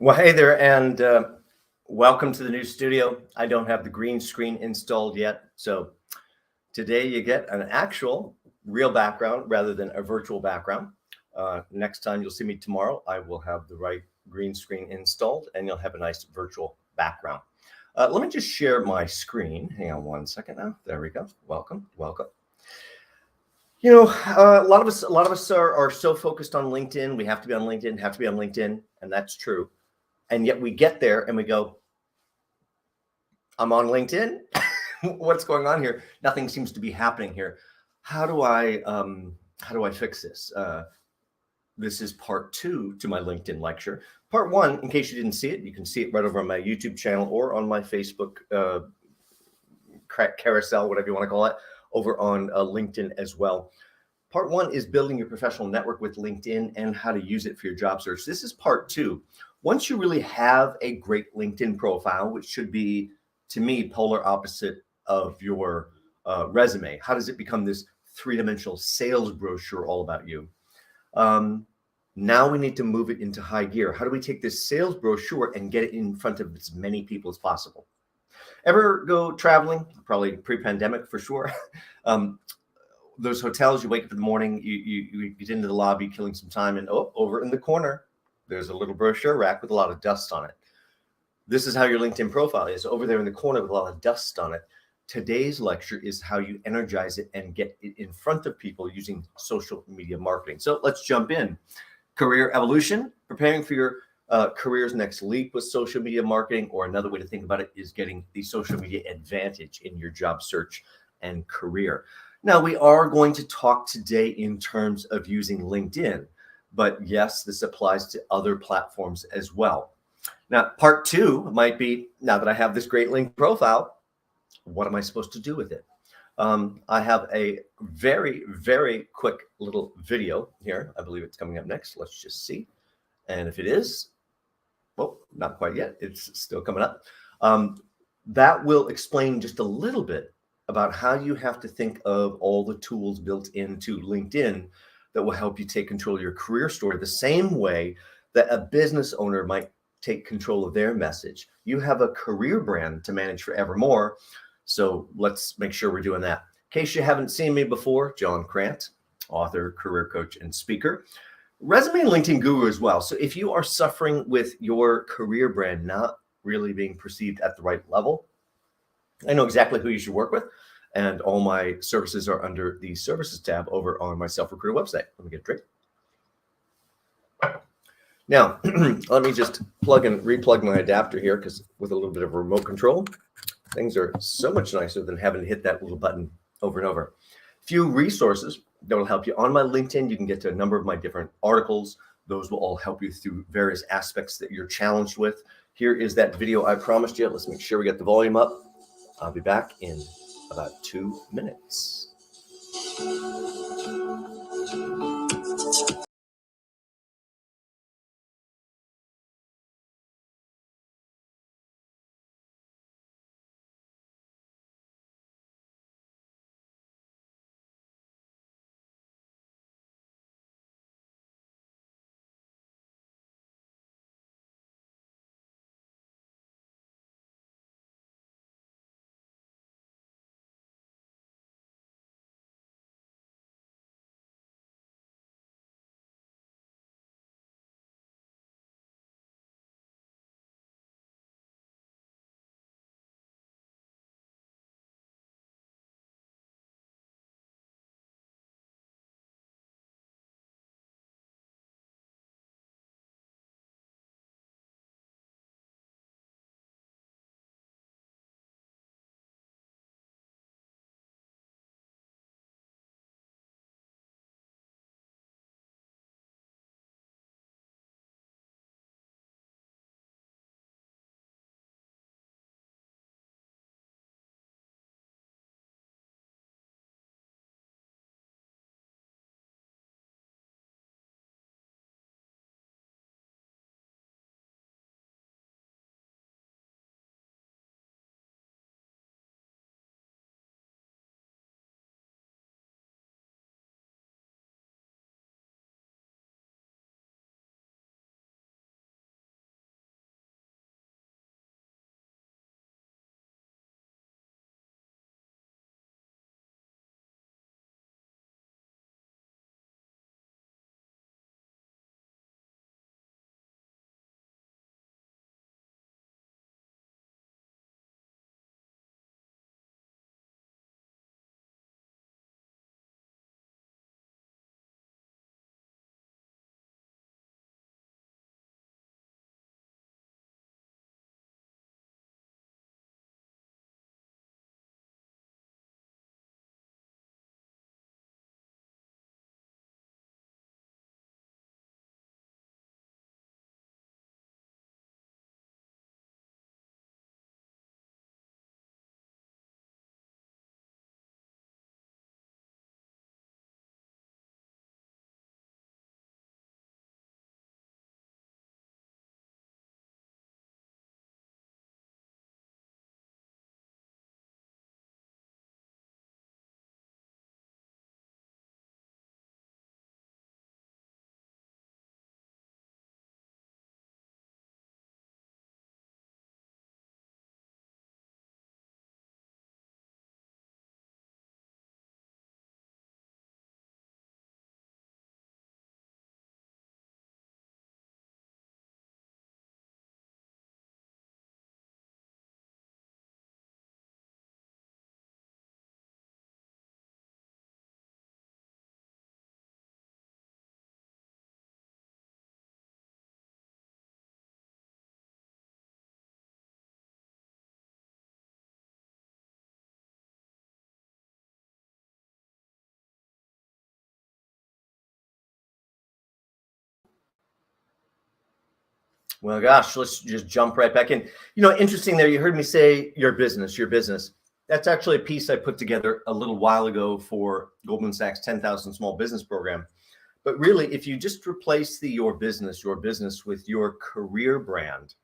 Well, hey there, and welcome to the new studio. I don't have the green screen installed yet, so today you get an actual, real background rather than a virtual background. Next time you'll see me tomorrow, I will have the right green screen installed, and you'll have a nice virtual background. Let me just share my screen. Hang on one second now. There we go. Welcome, welcome. A lot of us are so focused on LinkedIn. We have to be on LinkedIn, have to be on LinkedIn, and that's true. And yet we get there and we go, I'm on LinkedIn. What's going on here? Nothing seems to be happening here. How do I fix this? This is part two to my LinkedIn lecture. Part one, in case you didn't see it, you can see it right over on my YouTube channel or on my Facebook carousel, whatever you want to call it, over on LinkedIn as well. Part one is building your professional network with LinkedIn and how to use it for your job search. This is part two. Once you really have a great LinkedIn profile, which should be, to me, polar opposite of your resume, how does it become this three-dimensional sales brochure all about you? Now we need to move it into high gear. How do we take this sales brochure and get it in front of as many people as possible? Ever go traveling? Probably pre-pandemic for sure. Those hotels, you wake up in the morning, you get into the lobby, killing some time, and over in the corner, there's a little brochure rack with a lot of dust on it. This is how your LinkedIn profile is, over there in the corner with a lot of dust on it. Today's lecture is how you energize it and get it in front of people using social media marketing. So let's jump in. Career evolution, preparing for your career's next leap with social media marketing, or another way to think about it is getting the social media advantage in your job search and career. Now, we are going to talk today in terms of using LinkedIn, but yes, this applies to other platforms as well. Now, part two might be, now that I have this great LinkedIn profile, what am I supposed to do with it? I have a very, very quick little video here. I believe it's coming up next. Let's just see. And if it is, well, not quite yet. It's still coming up. That will explain just a little bit about how you have to think of all the tools built into LinkedIn that will help you take control of your career story the same way that a business owner might take control of their message. You have a career brand to manage forevermore. So let's make sure we're doing that. In case you haven't seen me before, John Crant, author, career coach, and speaker. Resume and LinkedIn guru as well. So if you are suffering with your career brand not really being perceived at the right level, I know exactly who you should work with, and all my services are under the services tab over on my self-recruiter website. Let me get a drink. Now, let me just plug and replug my adapter here, because with a little bit of remote control, things are so much nicer than having to hit that little button over and over. Few resources that will help you. On my LinkedIn, you can get to a number of my different articles. Those will all help you through various aspects that you're challenged with. Here is that video I promised you. Let's make sure we get the volume up. I'll be back in about 2 minutes. Well, gosh, let's just jump right back in. You know, interesting there. You heard me say your business, your business. That's actually a piece I put together a little while ago for Goldman Sachs 10,000 Small Business Program. But really, if you just replace the your business with your career brand,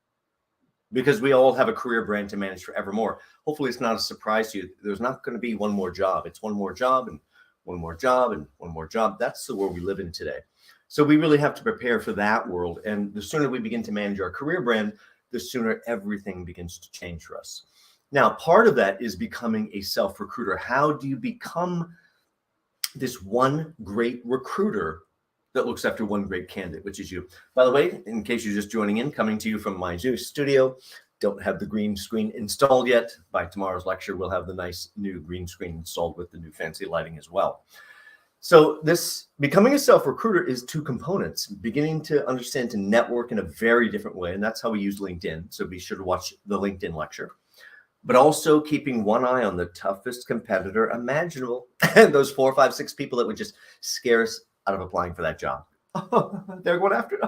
because we all have a career brand to manage forevermore. Hopefully, it's not a surprise to you. There's not going to be one more job. It's one more job and one more job and one more job. That's the world we live in today. So we really have to prepare for that world. And the sooner we begin to manage our career brand, the sooner everything begins to change for us. Now, part of that is becoming a self-recruiter. How do you become this one great recruiter that looks after one great candidate, which is you? By the way, in case you're just joining in, coming to you from my new studio, don't have the green screen installed yet. By tomorrow's lecture, we'll have the nice new green screen installed with the new fancy lighting as well. So this becoming a self-recruiter is two components: beginning to understand to network in a very different way. And that's how we use LinkedIn. So be sure to watch the LinkedIn lecture, but also keeping one eye on the toughest competitor imaginable. Those 4, 5, 6 people that would just scare us out of applying for that job. They're going after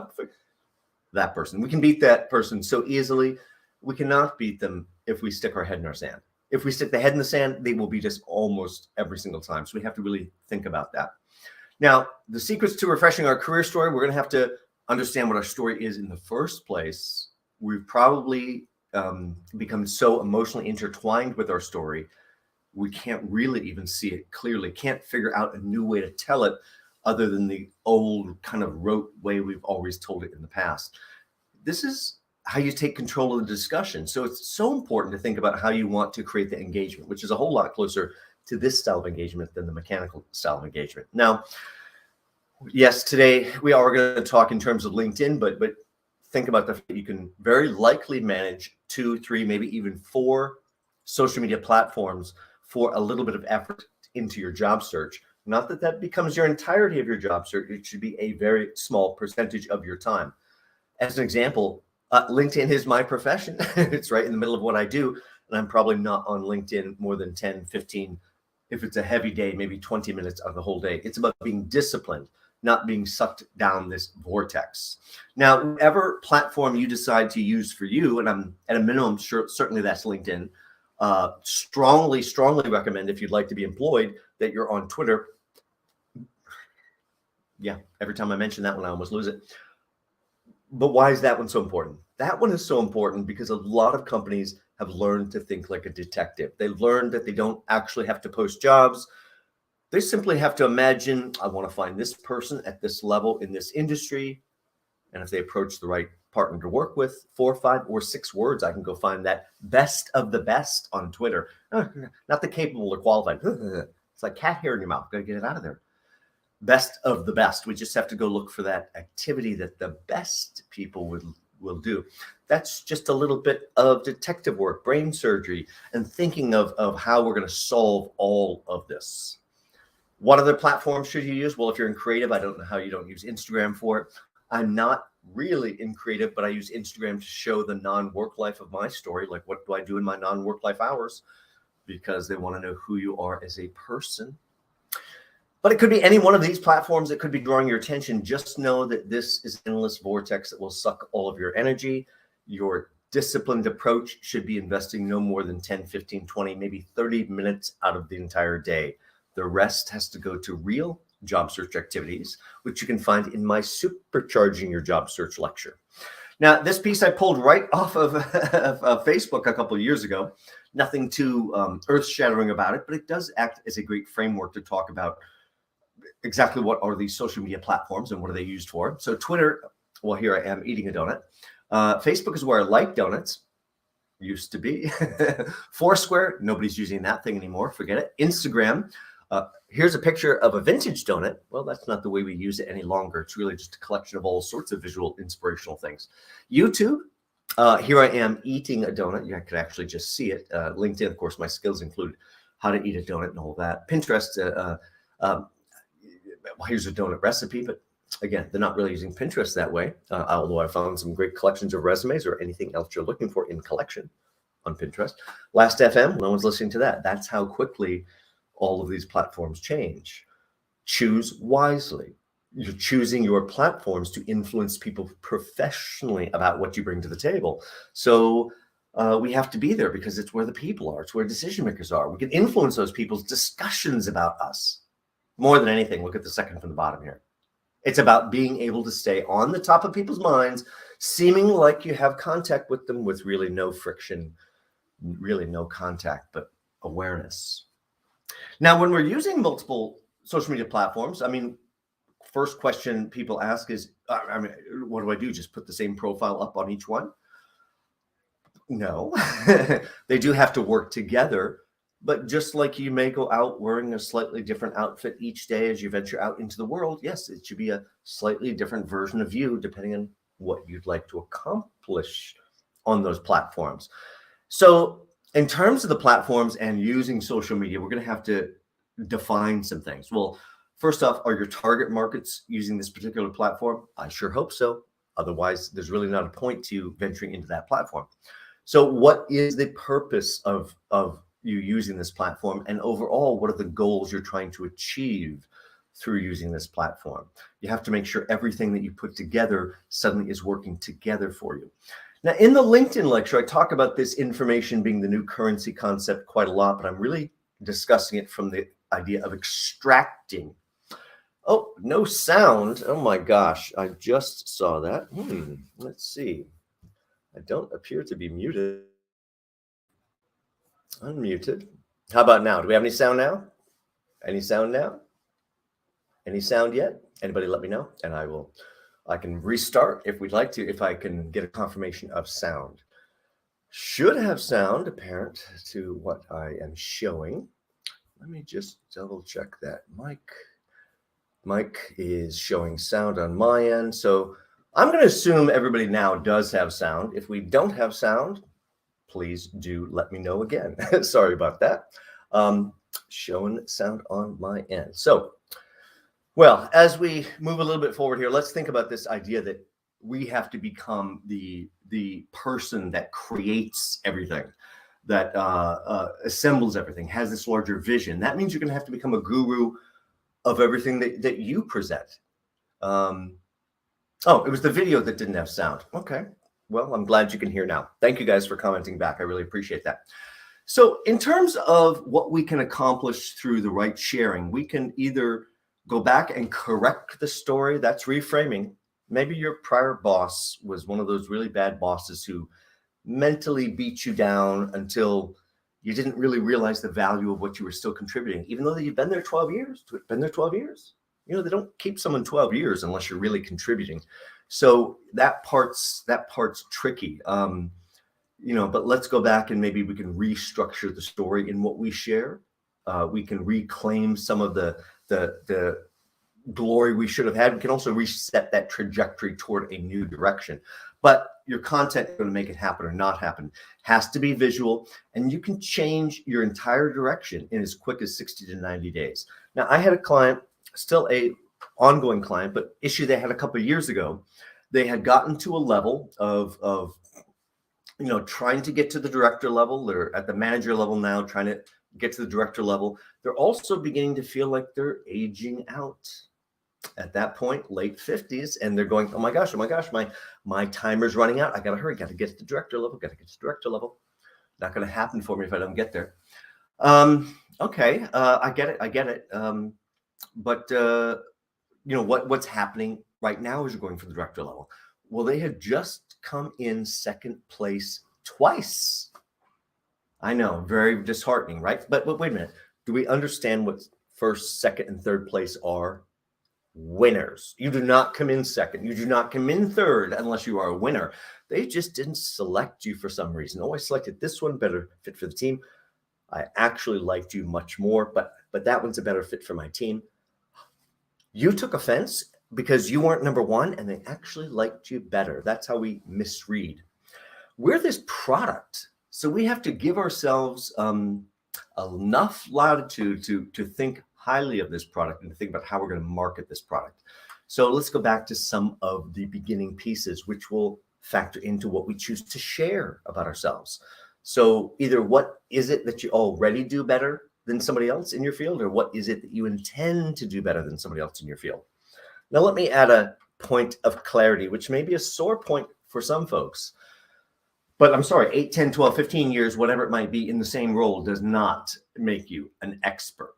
that person. We can beat that person so easily. We cannot beat them if we stick our head in our sand. If we stick the head in the sand, they will beat us almost every single time. So we have to really think about that. Now, the secrets to refreshing our career story, we're going to have to understand what our story is in the first place. We've probably become so emotionally intertwined with our story, we can't really even see it clearly, can't figure out a new way to tell it other than the old kind of rote way we've always told it in the past. This is how you take control of the discussion. So it's so important to think about how you want to create the engagement, which is a whole lot closer to this style of engagement than the mechanical style of engagement. Now, yes, today we are going to talk in terms of LinkedIn, but think about the fact that you can very likely manage 2, 3, maybe even 4 social media platforms for a little bit of effort into your job search. Not that that becomes your entirety of your job search. It should be a very small percentage of your time. As an example, LinkedIn is my profession. It's right in the middle of what I do. And I'm probably not on LinkedIn more than 10, 15, if it's a heavy day, maybe 20 minutes of the whole day. It's about being disciplined, not being sucked down this vortex. Now, whatever platform you decide to use for you, and I'm at a minimum, certainly that's LinkedIn. Strongly recommend, if you'd like to be employed, that you're on Twitter. Yeah, every time I mention that one, I almost lose it. But why is that one so important? That one is so important because a lot of companies have learned to think like a detective. They've learned that they don't actually have to post jobs. They simply have to imagine, I want to find this person at this level in this industry. And if they approach the right partner to work with, 4, 5, or 6 words, I can go find that best of the best on Twitter. Not the capable or qualified. It's like cat hair in your mouth. Got to get it out of there. Best of the best. We just have to go look for that activity that the best people will do. That's just a little bit of detective work, brain surgery, and thinking of how we're going to solve all of this. What other platforms should you use? Well, if you're in creative, I don't know how you don't use Instagram for it. I'm not really in creative, but I use Instagram to show the non-work life of my story. Like, what do I do in my non-work life hours? Because they want to know who you are as a person. But it could be any one of these platforms that could be drawing your attention. Just know that this is an endless vortex that will suck all of your energy. Your disciplined approach should be investing no more than 10, 15, 20, maybe 30 minutes out of the entire day. The rest has to go to real job search activities, which you can find in my Supercharging Your Job Search lecture. Now, this piece I pulled right off of Facebook a couple of years ago. Nothing too earth-shattering about it, but it does act as a great framework to talk about exactly what are these social media platforms and what are they used for. So Twitter, well, here I am eating a donut. Facebook is where I like donuts. Used to be. Foursquare, nobody's using that thing anymore. Forget it. Instagram. Here's a picture of a vintage donut. Well, that's not the way we use it any longer. It's really just a collection of all sorts of visual, inspirational things. YouTube. Here I am eating a donut. You could actually just see it. LinkedIn, of course, my skills include how to eat a donut and all that. Pinterest. Well, here's a donut recipe, but again, they're not really using Pinterest that way, although I found some great collections of resumes or anything else you're looking for in collection on Pinterest. Last FM, no one's listening to that. That's how quickly all of these platforms change. Choose wisely. You're choosing your platforms to influence people professionally about what you bring to the table. So we have to be there because it's where the people are. It's where decision makers are. We can influence those people's discussions about us. More than anything, look at the second from the bottom here. It's about being able to stay on the top of people's minds, seeming like you have contact with them with really no friction, really no contact, but awareness. Now, when we're using multiple social media platforms, I mean, first question people ask is, I mean, what do I do? Just put the same profile up on each one? No, they do have to work together. But just like you may go out wearing a slightly different outfit each day as you venture out into the world, yes, it should be a slightly different version of you depending on what you'd like to accomplish on those platforms. So in terms of the platforms and using social media, we're going to have to define some things. Well, first off, are your target markets using this particular platform? I sure hope so. Otherwise, there's really not a point to venturing into that platform. So what is the purpose of you using this platform? And overall, what are the goals you're trying to achieve through using this platform? You have to make sure everything that you put together suddenly is working together for you. Now, in the LinkedIn lecture, I talk about this information being the new currency concept quite a lot, but I'm really discussing it from the idea of extracting. Oh, no sound. Oh my gosh, I just saw that. Let's see. I don't appear to be muted. Unmuted. How about now? Do we have any sound now? Any sound now? Any sound yet? Anybody let me know, and I can restart if we'd like to, if I can get a confirmation of sound. Should have sound apparent to what I am showing. Let me just double check that. Mike is showing sound on my end. So I'm going to assume everybody now does have sound. If we don't have sound, please do let me know again. Sorry about that. Showing sound on my end. So, well, as we move a little bit forward here, let's think about this idea that we have to become the person that creates everything, that assembles everything, has this larger vision. That means you're going to have to become a guru of everything that you present. Oh, it was the video that didn't have sound. Okay. Well, I'm glad you can hear now. Thank you guys for commenting back. I really appreciate that. So in terms of what we can accomplish through the right sharing, we can either go back and correct the story. That's reframing. Maybe your prior boss was one of those really bad bosses who mentally beat you down until you didn't really realize the value of what you were still contributing, even though you've been there 12 years. Been there 12 years. You know, they don't keep someone 12 years unless you're really contributing. So that part's tricky. You know, but let's go back and maybe we can restructure the story in what we share. We can reclaim some of the glory we should have had. We can also reset that trajectory toward a new direction. But your content is going to make it happen or not happen. Has to be visual, and you can change your entire direction in as quick as 60 to 90 days. Now, I had a client, still a ongoing client, but issue they had a couple of years ago. They had gotten to a level of you know, trying to get to the director level. They're at the manager level now, trying to get to the director level. They're also beginning to feel like they're aging out at that point, late 50s, and they're going, oh my gosh, my timer's running out. I got to hurry, got to get to the director level. Not going to happen for me if I don't get there. Okay, I get it. But you know, what's happening right now is you're going for the director level. Well, they had just come in second place twice. I know, very disheartening, right? But wait a minute. Do we understand what first, second, and third place are? Winners. You do not come in second. You do not come in third unless you are a winner. They just didn't select you for some reason. Oh, I selected this one, better fit for the team. I actually liked you much more, but that one's a better fit for my team. You took offense because you weren't number one and they actually liked you better. That's how we misread. We're this product. So we have to give ourselves enough latitude to think highly of this product and to think about how we're going to market this product. So let's go back to some of the beginning pieces, which will factor into what we choose to share about ourselves. So either what is it that you already do better than somebody else in your field, or what is it that you intend to do better than somebody else in your field? Now, let me add a point of clarity, which may be a sore point for some folks. But I'm sorry, 8, 10, 12, 15 years, whatever it might be in the same role does not make you an expert,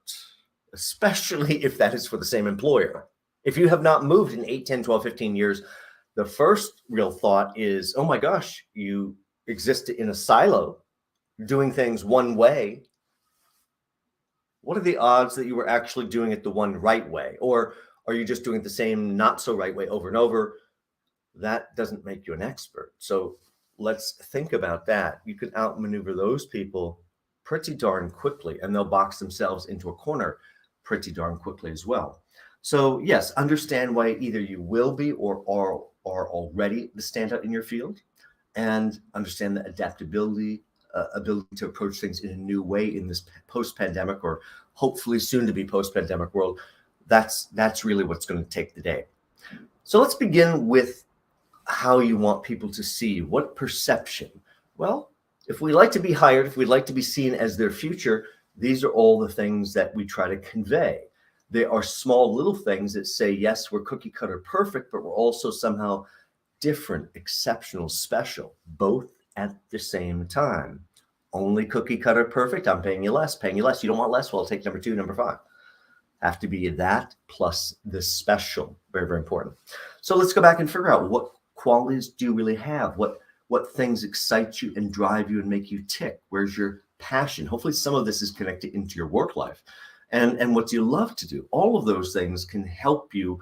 especially if that is for the same employer. If you have not moved in 8, 10, 12, 15 years, the first real thought is, oh my gosh, you exist in a silo, doing things one way. What are the odds that you were actually doing it the one right way? Or are you just doing it the same not so right way over and over? That doesn't make you an expert. So let's think about that. You can outmaneuver those people pretty darn quickly, and they'll box themselves into a corner pretty darn quickly as well. So yes, understand why either you will be or are already the standout in your field, and understand the adaptability, ability to approach things in a new way in this post-pandemic, or hopefully soon to be post-pandemic world. That's really what's going to take the day. So let's begin with how you want people to see you. What perception? Well, if we like to be hired, if we'd like to be seen as their future, these are all the things that we try to convey. They are small little things that say, yes, we're cookie cutter perfect, but we're also somehow different, exceptional, special, both at the same time. Only cookie cutter perfect, I'm paying you less, paying you less. You don't want less? Well, I'll take number 2, number 5. Have to be that plus the special. Very, very important. So let's go back and figure out what qualities do you really have? What things excite you and drive you and make you tick? Where's your passion? Hopefully some of this is connected into your work life. And what do you love to do? All of those things can help you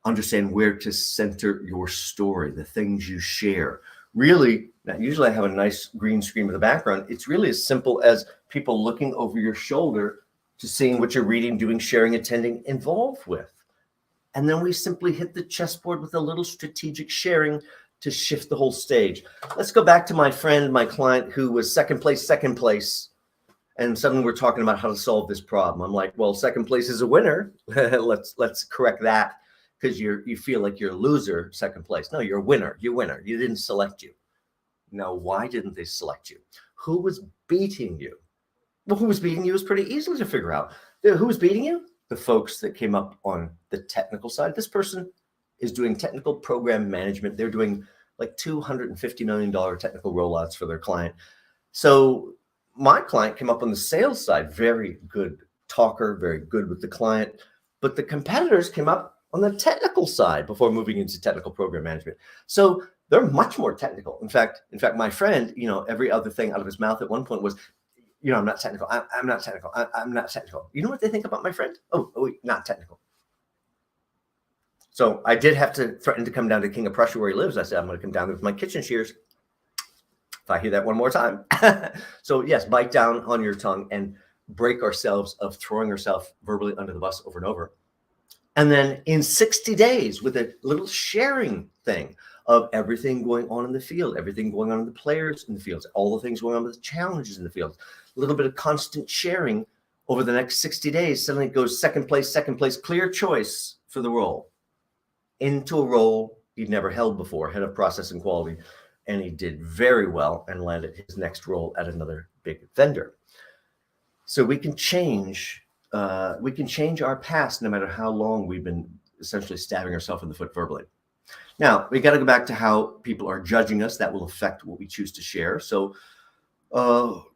understand where to center your story, the things you share. Really, now usually I have a nice green screen in the background. It's really as simple as people looking over your shoulder to seeing what you're reading, doing, sharing, attending, involved with. And then we simply hit the chessboard with a little strategic sharing to shift the whole stage. Let's go back to my friend, my client, who was second place. And suddenly we're talking about how to solve this problem. I'm like, well, second place is a winner. let's correct that, because you feel like you're a loser, second place. No, you're a winner. You're a winner. You didn't select you. Now, why didn't they select you? Who was beating you? Well, who was beating you is pretty easily to figure out. Who was beating you? The folks that came up on the technical side. This person is doing technical program management. They're doing like $250 million technical rollouts for their client. So my client came up on the sales side, very good talker, very good with the client, but the competitors came up on the technical side before moving into technical program management. So they're much more technical. In fact, my friend, every other thing out of his mouth at one point was, I'm not technical. I'm not technical. I'm not technical. You know what they think about my friend? Oh, not technical. So I did have to threaten to come down to King of Prussia where he lives. I said, I'm going to come down there with my kitchen shears. If I hear that one more time. So yes, bite down on your tongue and break ourselves of throwing ourselves verbally under the bus over and over. And then in 60 days with a little sharing thing of everything going on in the field, everything going on in the players in the fields, all the things going on with the challenges in the field, a little bit of constant sharing over the next 60 days. Suddenly it goes second place, clear choice for the role, into a role he'd never held before, head of process and quality. And he did very well and landed his next role at another big vendor. So we can change our past no matter how long we've been essentially stabbing ourselves in the foot verbally. Now, we got to go back to how people are judging us. That will affect what we choose to share. So how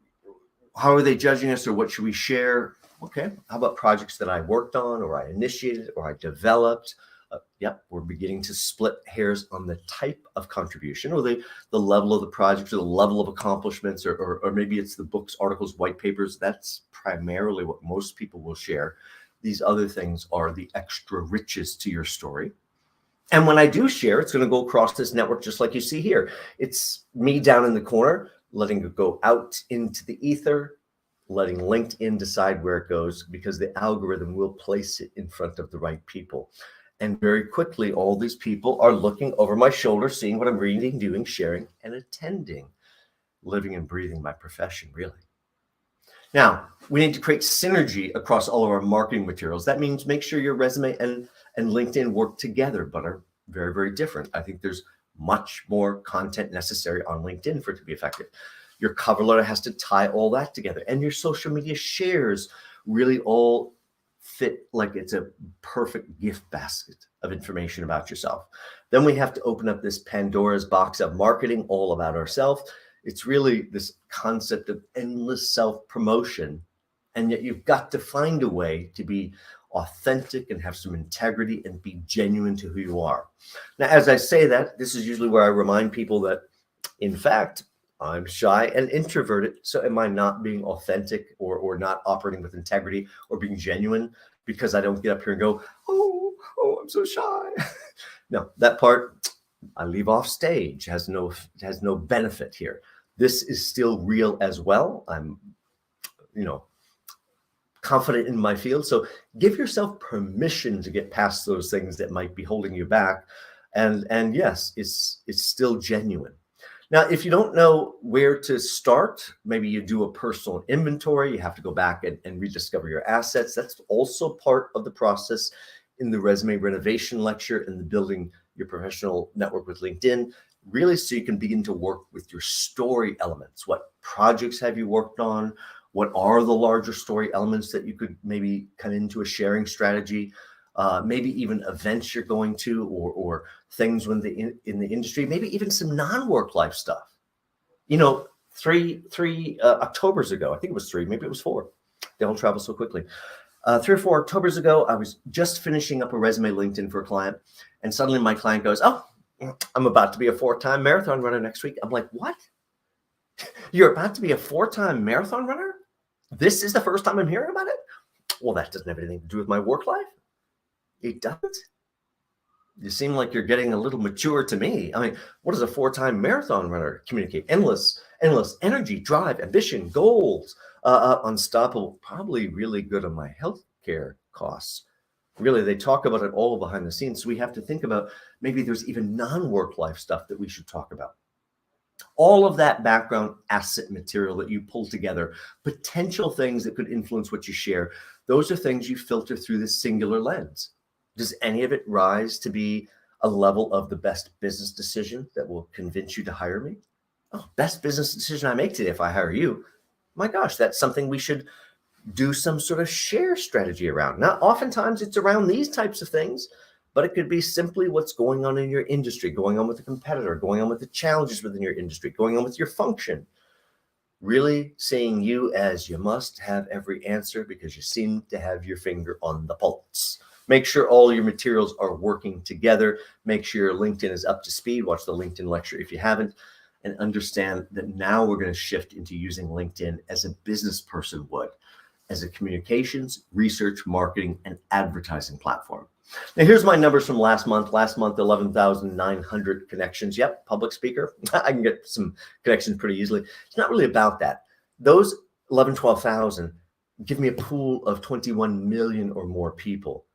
are they judging us, or what should we share? Okay, how about projects that I worked on, or I initiated, or I developed? Yep, we're beginning to split hairs on the type of contribution, or the level of the project, or the level of accomplishments, or maybe it's the books, articles, white papers. That's primarily what most people will share. These other things are the extra riches to your story. And when I do share, it's going to go across this network just like you see here. It's me down in the corner, letting it go out into the ether, letting LinkedIn decide where it goes, because the algorithm will place it in front of the right people. And very quickly, all these people are looking over my shoulder, seeing what I'm reading, doing, sharing, and attending, living and breathing my profession, really. Now, we need to create synergy across all of our marketing materials. That means make sure your resume and LinkedIn work together, but are very, very different. I think there's much more content necessary on LinkedIn for it to be effective. Your cover letter has to tie all that together, and your social media shares really all fit like it's a perfect gift basket of information about yourself. Then we have to open up this Pandora's box of marketing all about ourselves. It's really this concept of endless self-promotion. And yet you've got to find a way to be authentic and have some integrity and be genuine to who you are. Now, as I say that, this is usually where I remind people that, in fact, I'm shy and introverted. So am I not being authentic or not operating with integrity or being genuine because I don't get up here and go, oh, I'm so shy. No, that part I leave off stage, has no benefit here. This is still real as well. I'm, confident in my field. So give yourself permission to get past those things that might be holding you back. And yes, it's still genuine. Now, if you don't know where to start, maybe you do a personal inventory, you have to go back and rediscover your assets. That's also part of the process in the resume renovation lecture and the building your professional network with LinkedIn, really so you can begin to work with your story elements. What projects have you worked on? What are the larger story elements that you could maybe come into a sharing strategy? Maybe even events you're going to, or things in the industry, maybe even some non-work life stuff. Three Octobers ago, I think it was 3, maybe it was 4. They all travel so quickly. 3 or 4 Octobers ago, I was just finishing up a resume LinkedIn for a client, and suddenly my client goes, "Oh, I'm about to be a 4-time marathon runner next week." I'm like, "What? You're about to be a 4-time marathon runner? This is the first time I'm hearing about it?" Well, that doesn't have anything to do with my work life. It doesn't. You seem like you're getting a little mature to me. I mean, what does a 4-time marathon runner communicate? Endless energy, drive, ambition, goals, unstoppable, probably really good on my healthcare costs. Really, they talk about it all behind the scenes. So we have to think about maybe there's even non-work life stuff that we should talk about. All of that background asset material that you pull together, potential things that could influence what you share, those are things you filter through this singular lens. Does any of it rise to be a level of the best business decision that will convince you to hire me? Oh, best business decision I make today if I hire you. My gosh, that's something we should do some sort of share strategy around. Now, oftentimes it's around these types of things, but it could be simply what's going on in your industry, going on with a competitor, going on with the challenges within your industry, going on with your function. Really seeing you as you must have every answer because you seem to have your finger on the pulse. Make sure all your materials are working together. Make sure your LinkedIn is up to speed. Watch the LinkedIn lecture if you haven't, and understand that now we're going to shift into using LinkedIn as a business person would, as a communications, research, marketing, and advertising platform. Now, here's my numbers from last month. Last month, 11,900 connections. Yep, public speaker. I can get some connections pretty easily. It's not really about that. Those 12,000 give me a pool of 21 million or more people.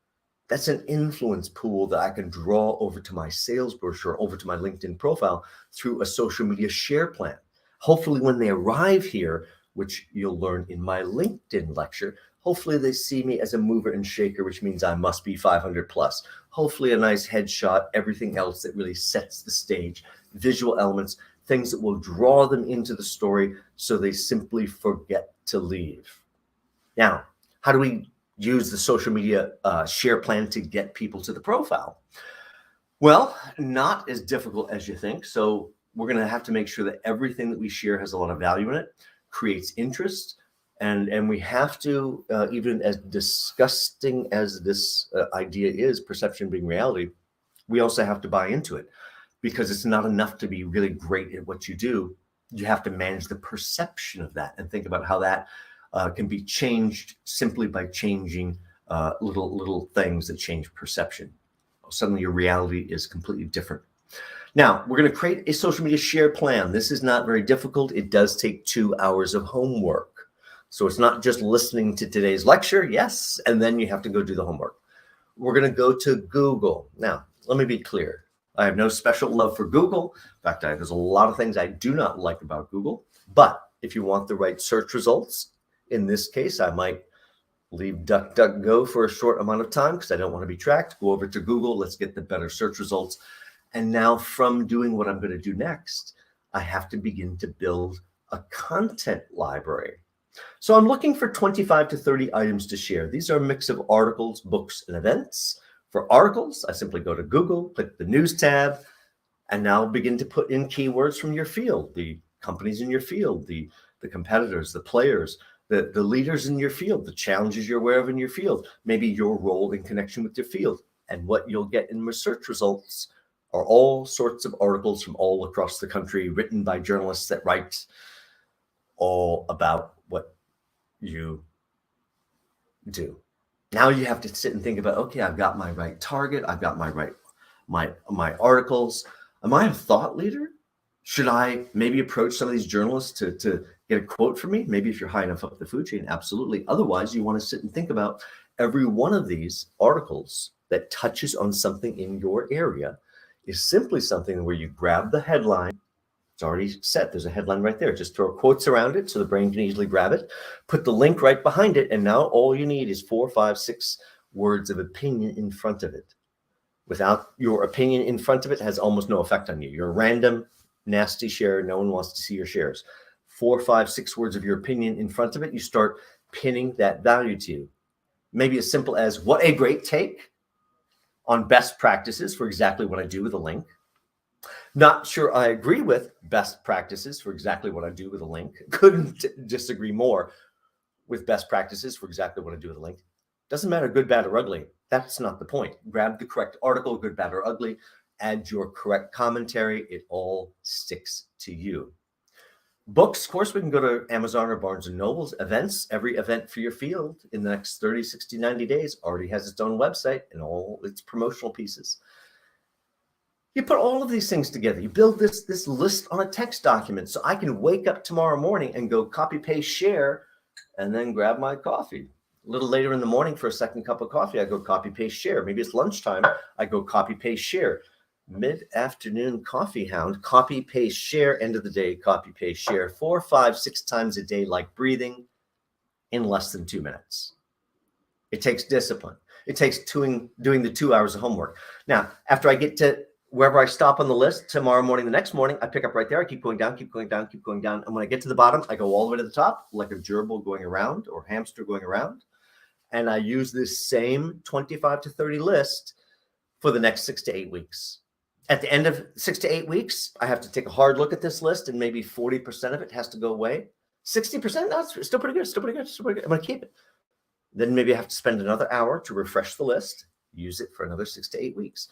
That's an influence pool that I can draw over to my sales brochure, over to my LinkedIn profile through a social media share plan. Hopefully when they arrive here, which you'll learn in my LinkedIn lecture, hopefully they see me as a mover and shaker, which means I must be 500 plus. Hopefully a nice headshot, everything else that really sets the stage, visual elements, things that will draw them into the story so they simply forget to leave. Now, how do we use the social media share plan to get people to the profile? Well, not as difficult as you think. So we're going to have to make sure that everything that we share has a lot of value in it, creates interest, and we have to, even as disgusting as this idea is, perception being reality, we also have to buy into it, because it's not enough to be really great at what you do. You have to manage the perception of that and think about how that can be changed simply by changing little things that change perception. Suddenly your reality is completely different. Now, we're going to create a social media share plan. This is not very difficult. It does take 2 hours of homework. So it's not just listening to today's lecture, yes, and then you have to go do the homework. We're going to go to Google. Now, let me be clear. I have no special love for Google. In fact, there's a lot of things I do not like about Google. But if you want the right search results, in this case, I might leave DuckDuckGo for a short amount of time because I don't want to be tracked. Go over to Google. Let's get the better search results. And now from doing what I'm going to do next, I have to begin to build a content library. So I'm looking for 25 to 30 items to share. These are a mix of articles, books, and events. For articles, I simply go to Google, click the news tab, and now begin to put in keywords from your field, the companies in your field, the competitors, the players, the leaders in your field, the challenges you're aware of in your field, maybe your role in connection with your field. And what you'll get in research results are all sorts of articles from all across the country written by journalists that write all about what you do. Now you have to sit and think about, okay, I've got my right target. I've got my articles. Am I a thought leader? Should I maybe approach some of these journalists to get a quote from me? Maybe if you're high enough up the food chain, absolutely. Otherwise, you want to sit and think about every one of these articles that touches on something in your area is simply something where you grab the headline. It's already set. There's a headline right there. Just throw quotes around it so the brain can easily grab it. Put the link right behind it. And now all you need is 4, 5, 6 words of opinion in front of it. Without your opinion in front of it, has almost no effect on you. You're a random, nasty share. No one wants to see your shares. 4, 5, 6 words of your opinion in front of it. You start pinning that value to you. Maybe as simple as, what a great take on best practices for exactly what I do with a link. Not sure I agree with best practices for exactly what I do with a link. Couldn't disagree more with best practices for exactly what I do with a link. Doesn't matter good, bad, or ugly. That's not the point. Grab the correct article, good, bad, or ugly. Add your correct commentary. It all sticks to you. Books, of course, we can go to Amazon or Barnes & Noble's. Events, every event for your field in the next 30, 60, 90 days already has its own website and all its promotional pieces. You put all of these things together. You build this list on a text document so I can wake up tomorrow morning and go copy, paste, share, and then grab my coffee. A little later in the morning for a second cup of coffee, I go copy, paste, share. Maybe it's lunchtime. I go copy, paste, share. Mid-afternoon coffee hound, copy, paste, share. End of the day, copy, paste, share. 4, 5, 6 times a day, like breathing, in less than 2 minutes. It takes discipline. It takes doing the 2 hours of homework. Now, after I get to wherever I stop on the list tomorrow morning, the next morning, I pick up right there. I keep going down, keep going down, keep going down. And when I get to the bottom, I go all the way to the top, like a gerbil going around or hamster going around. And I use this same 25 to 30 list for the next 6 to 8 weeks. At the end of 6 to 8 weeks, I have to take a hard look at this list, and maybe 40% of it has to go away. 60%, no, it's still pretty good, still pretty good, still pretty good. I'm going to keep it. Then maybe I have to spend another hour to refresh the list, use it for another 6 to 8 weeks.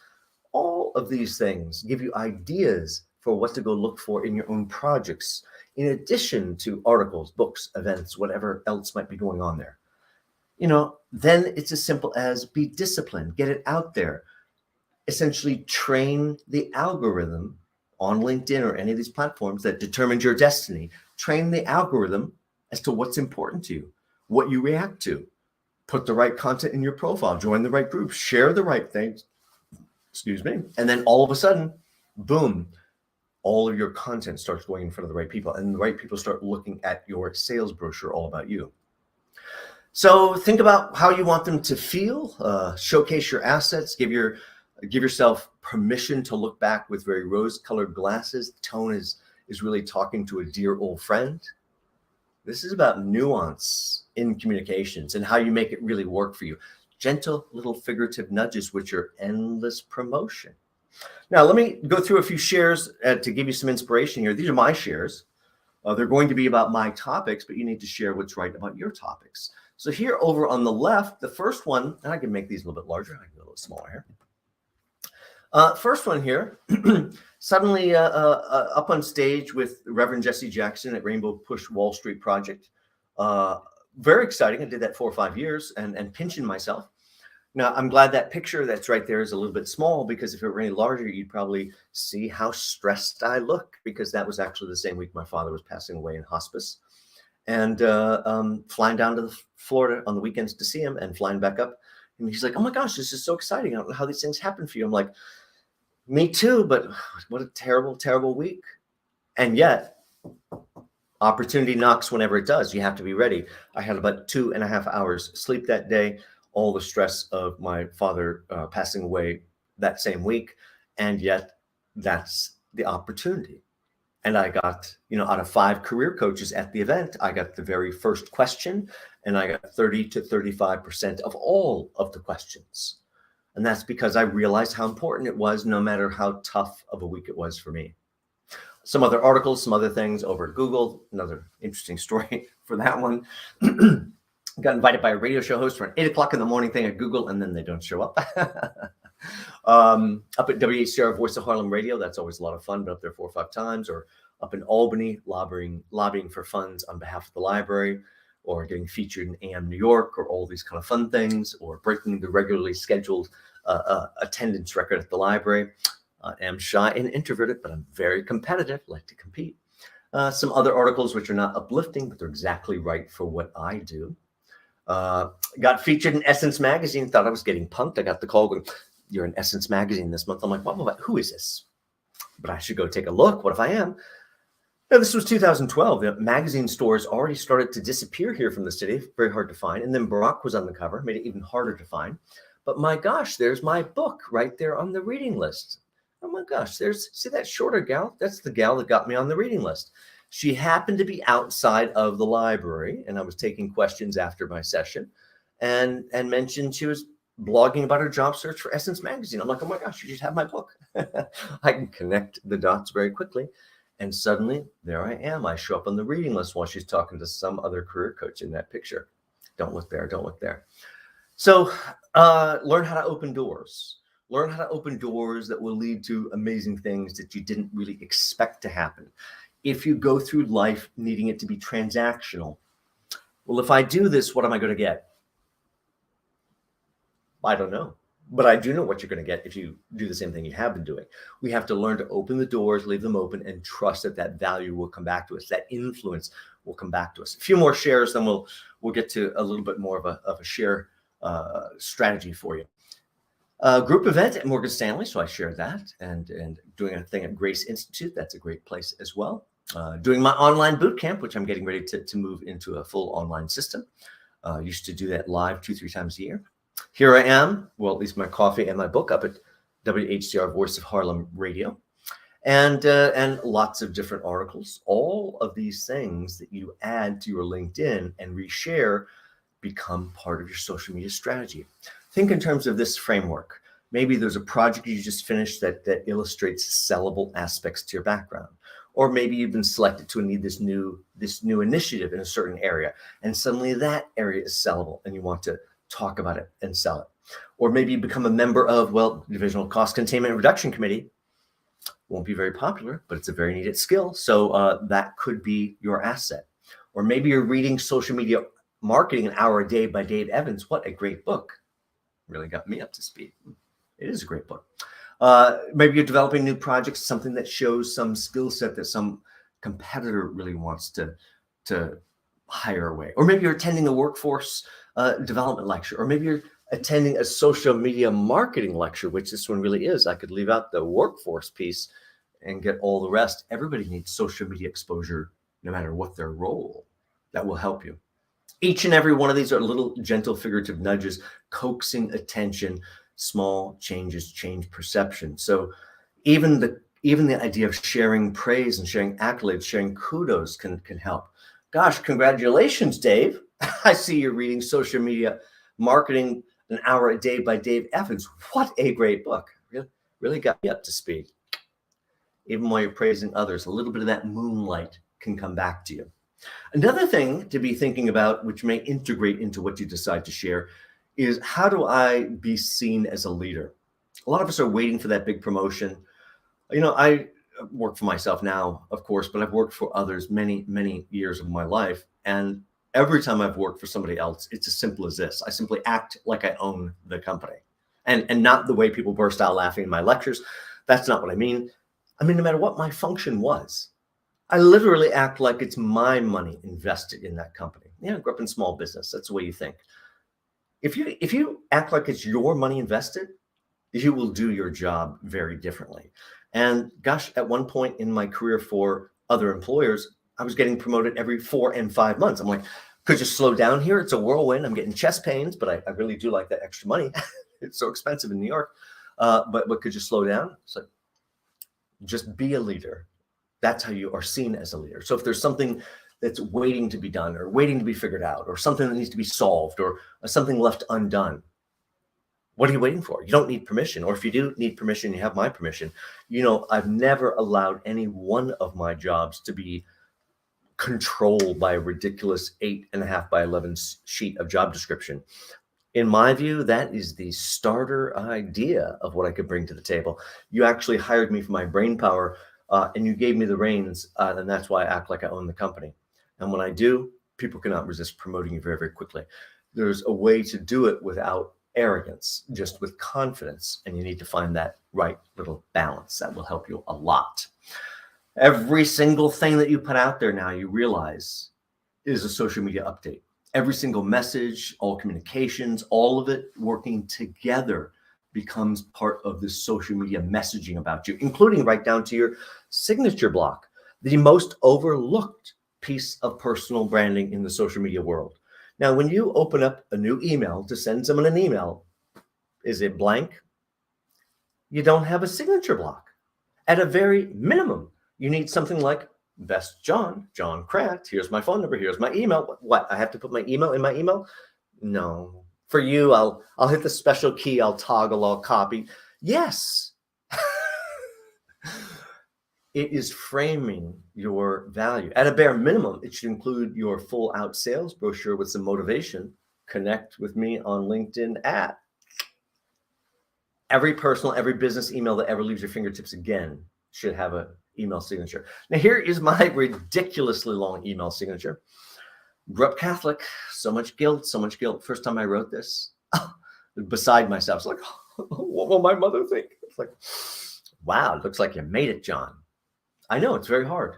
All of these things give you ideas for what to go look for in your own projects, in addition to articles, books, events, whatever else might be going on there. Then it's as simple as be disciplined, get it out there. Essentially train the algorithm on LinkedIn or any of these platforms that determines your destiny. Train the algorithm as to what's important to you, what you react to. Put the right content in your profile, join the right groups, share the right things. And then all of a sudden, boom, all of your content starts going in front of the right people, and the right people start looking at your sales brochure all about you. So think about how you want them to feel, showcase your assets, give yourself permission to look back with very rose-colored glasses. The tone is really talking to a dear old friend. This is about nuance in communications and how you make it really work for you. Gentle little figurative nudges, which are endless promotion. Now, let me go through a few shares to give you some inspiration here. These are my shares. They're going to be about my topics, but you need to share what's right about your topics. So here over on the left, the first one, and I can make these a little bit larger. I can go a little smaller here. First one here, suddenly up on stage with Reverend Jesse Jackson at Rainbow Push Wall Street Project. Very exciting. I did that 4 or 5 years and pinching myself. Now, I'm glad that picture that's right there is a little bit small, because if it were any larger, you'd probably see how stressed I look, because that was actually the same week my father was passing away in hospice. And flying down to Florida on the weekends to see him and flying back up. And he's like, oh my gosh, this is so exciting. I don't know how these things happen for you. I'm like, me too, but what a terrible, terrible week. And yet, opportunity knocks whenever it does. You have to be ready. I had about 2.5 hours sleep that day, all the stress of my father passing away that same week. And yet that's the opportunity. And I got, out of 5 career coaches at the event, I got the very first question, and I got 30 to 35% of all of the questions. And that's because I realized how important it was, no matter how tough of a week it was for me. Some other articles, some other things over at Google, another interesting story for that one. Got invited by a radio show host for an 8 o'clock in the morning thing at Google, and then they don't show up. Up at WHCR Voice of Harlem Radio, that's always a lot of fun, been up there 4 or 5 times, or up in Albany, lobbying for funds on behalf of the library, or getting featured in AM New York, or all these kind of fun things, or breaking the regularly scheduled attendance record at the library. I am shy and introverted, but I'm very competitive, like to compete. Some other articles which are not uplifting, but they're exactly right for what I do. Got featured in Essence Magazine, thought I was getting punked. I got the call going, "You're in Essence Magazine this month." I'm like, who is this? But I should go take a look. What if I am? Now, this was 2012. The magazine stores already started to disappear here from the city. Very hard to find. And then Barack was on the cover, made it even harder to find. But my gosh, there's my book right there on the reading list. Oh my gosh, see that shorter gal? That's the gal that got me on the reading list. She happened to be outside of the library, and I was taking questions after my session, and mentioned she was blogging about her job search for Essence Magazine. I'm like, oh my gosh, you should have my book. I can connect the dots very quickly. And suddenly, there I am. I show up on the reading list while she's talking to some other career coach in that picture. Don't look there. Don't look there. So learn how to open doors. Learn how to open doors that will lead to amazing things that you didn't really expect to happen. If you go through life needing it to be transactional, well, if I do this, what am I going to get? I don't know. But I do know what you're going to get if you do the same thing you have been doing. We have to learn to open the doors, leave them open, and trust that value will come back to us. That influence will come back to us. A few more shares, then we'll get to a little bit more of a share strategy for you. Group event at Morgan Stanley, so I shared that, and doing a thing at Grace Institute. That's a great place as well. Doing my online boot camp, which I'm getting ready to move into a full online system. Used to do that live 2-3 times a year. Here I am, well, at least my coffee and my book up at WHCR Voice of Harlem Radio, and lots of different articles. All of these things that you add to your LinkedIn and reshare become part of your social media strategy. Think in terms of this framework. Maybe there's a project you just finished that illustrates sellable aspects to your background. Or maybe you've been selected to need this new initiative in a certain area, and suddenly that area is sellable and you want to talk about it and sell it. Or maybe you become a member of, Divisional Cost Containment and Reduction Committee. Won't be very popular, but it's a very needed skill. So that could be your asset. Or maybe you're reading Social Media Marketing, An Hour a Day by Dave Evans. What a great book. Really got me up to speed. It is a great book. Maybe you're developing new projects, something that shows some skill set that some competitor really wants to hire away. Or maybe you're attending a workforce development lecture, or maybe you're attending a social media marketing lecture, which this one really is. I could leave out the workforce piece and get all the rest. Everybody needs social media exposure, no matter what their role. That will help you. Each and every one of these are little gentle figurative nudges, coaxing attention. Small changes change perception. So even the idea of sharing praise and sharing accolades, sharing kudos can help. Gosh, congratulations, Dave. I see you're reading Social Media Marketing, An Hour a Day by Dave Evans. What a great book. Really got me up to speed. Even while you're praising others, a little bit of that moonlight can come back to you. Another thing to be thinking about, which may integrate into what you decide to share, is how do I be seen as a leader? A lot of us are waiting for that big promotion. I work for myself now, of course, but I've worked for others many, many years of my life. And every time I've worked for somebody else, it's as simple as this. I simply act like I own the company, and not the way people burst out laughing in my lectures. That's not what I mean. I mean, no matter what my function was, I literally act like it's my money invested in that company. I grew up in small business. That's the way you think. If you act like it's your money invested, you will do your job very differently. And gosh, at one point in my career for other employers, I was getting promoted every 4 and 5 months. I'm like, could you slow down here? It's a whirlwind. I'm getting chest pains, but I really do like that extra money. It's so expensive in New York. But could you slow down? So just be a leader. That's how you are seen as a leader. So if there's something that's waiting to be done or waiting to be figured out or something that needs to be solved or something left undone, what are you waiting for? You don't need permission. Or if you do need permission, you have my permission. I've never allowed any one of my jobs to be controlled by a ridiculous 8.5 by 11 sheet of job description. In my view, that is the starter idea of what I could bring to the table. You actually hired me for my brain power, and you gave me the reins, and that's why I act like I own the company. And when I do, people cannot resist promoting you very, very quickly. There's a way to do it without arrogance, just with confidence, and you need to find that right little balance. That will help you a lot. Every single thing that you put out there now, you realize, is a social media update. Every single message, all communications, all of it working together becomes part of this social media messaging about you, including right down to your signature block, the most overlooked piece of personal branding in the social media world. Now, when you open up a new email to send someone an email, is it blank? You don't have a signature block. At a very minimum, you need something like Best John Crant. Here's my phone number. Here's my email. What? I have to put my email in my email? No. For you, I'll hit the special key. I'll toggle. I'll copy. Yes. It is framing your value. At a bare minimum, it should include your full out sales brochure with some motivation. Connect with me on LinkedIn at. Every personal, every business email that ever leaves your fingertips again should have an email signature. Now, here is my ridiculously long email signature. Grew up Catholic, so much guilt, so much guilt. First time I wrote this, beside myself, it's like, what will my mother think? It's like, wow, it looks like you made it, John. I know it's very hard.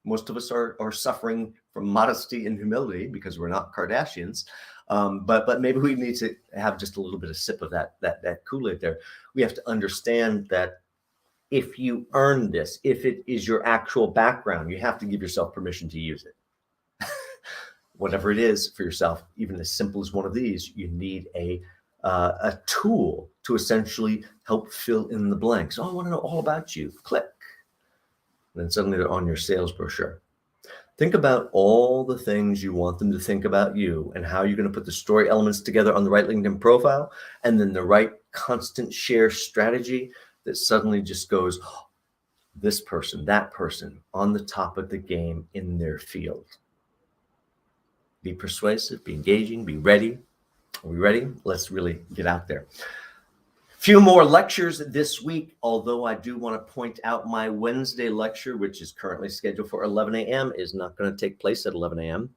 Most of us are suffering from modesty and humility because we're not Kardashians. But maybe we need to have just a little bit of sip of that Kool-Aid there. We have to understand that if you earn this, if it is your actual background, you have to give yourself permission to use it. Whatever it is for yourself, even as simple as one of these, you need a tool to essentially help fill in the blanks. Oh, I want to know all about you. Click. And then suddenly they're on your sales brochure. Think about all the things you want them to think about you and how you're going to put the story elements together on the right LinkedIn profile, and then the right constant share strategy that suddenly just goes, oh, this person, that person on the top of the game in their field. Be persuasive, be engaging, be ready. Are we ready? Let's really get out there. Few more lectures this week, although I do want to point out my Wednesday lecture, which is currently scheduled for 11 a.m., is not going to take place at 11 a.m.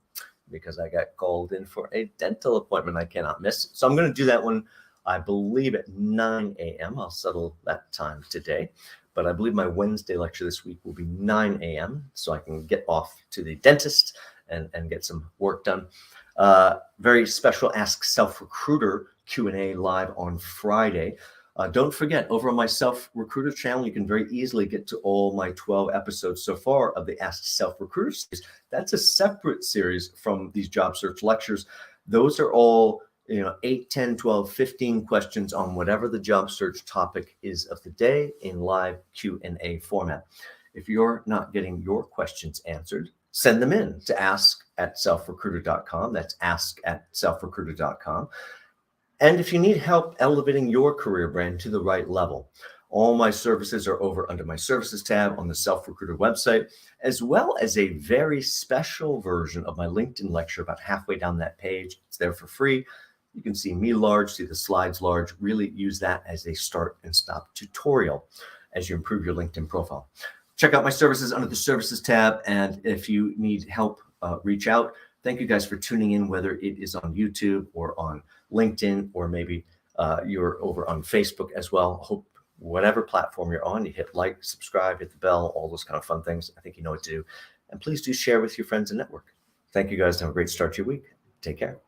because I got called in for a dental appointment I cannot miss. So I'm going to do that one, I believe, at 9 a.m. I'll settle that time today. But I believe my Wednesday lecture this week will be 9 a.m. so I can get off to the dentist and get some work done. Very special Ask Self Recruiter Q&A live on Friday. Don't forget, over on my Self Recruiter channel, you can very easily get to all my 12 episodes so far of the Ask Self Recruiter series. That's a separate series from these job search lectures. Those are all 8, 10, 12, 15 questions on whatever the job search topic is of the day in live Q&A format. If you're not getting your questions answered, send them in to ask@selfrecruiter.com. That's ask@selfrecruiter.com. And if you need help elevating your career brand to the right level, all my services are over under my services tab on the Self Recruiter website, as well as a very special version of my LinkedIn lecture about halfway down that page. It's there for free. You can see me large, see the slides large. Really use that as a start and stop tutorial as you improve your LinkedIn profile. Check out my services under the services tab. And if you need help, reach out. Thank you guys for tuning in, whether it is on YouTube or on LinkedIn, or maybe you're over on Facebook as well. Hope whatever platform you're on, you hit like, subscribe, hit the bell, all those kind of fun things. I think you know what to do. And please do share with your friends and network. Thank you guys. Have a great start to your week. Take care.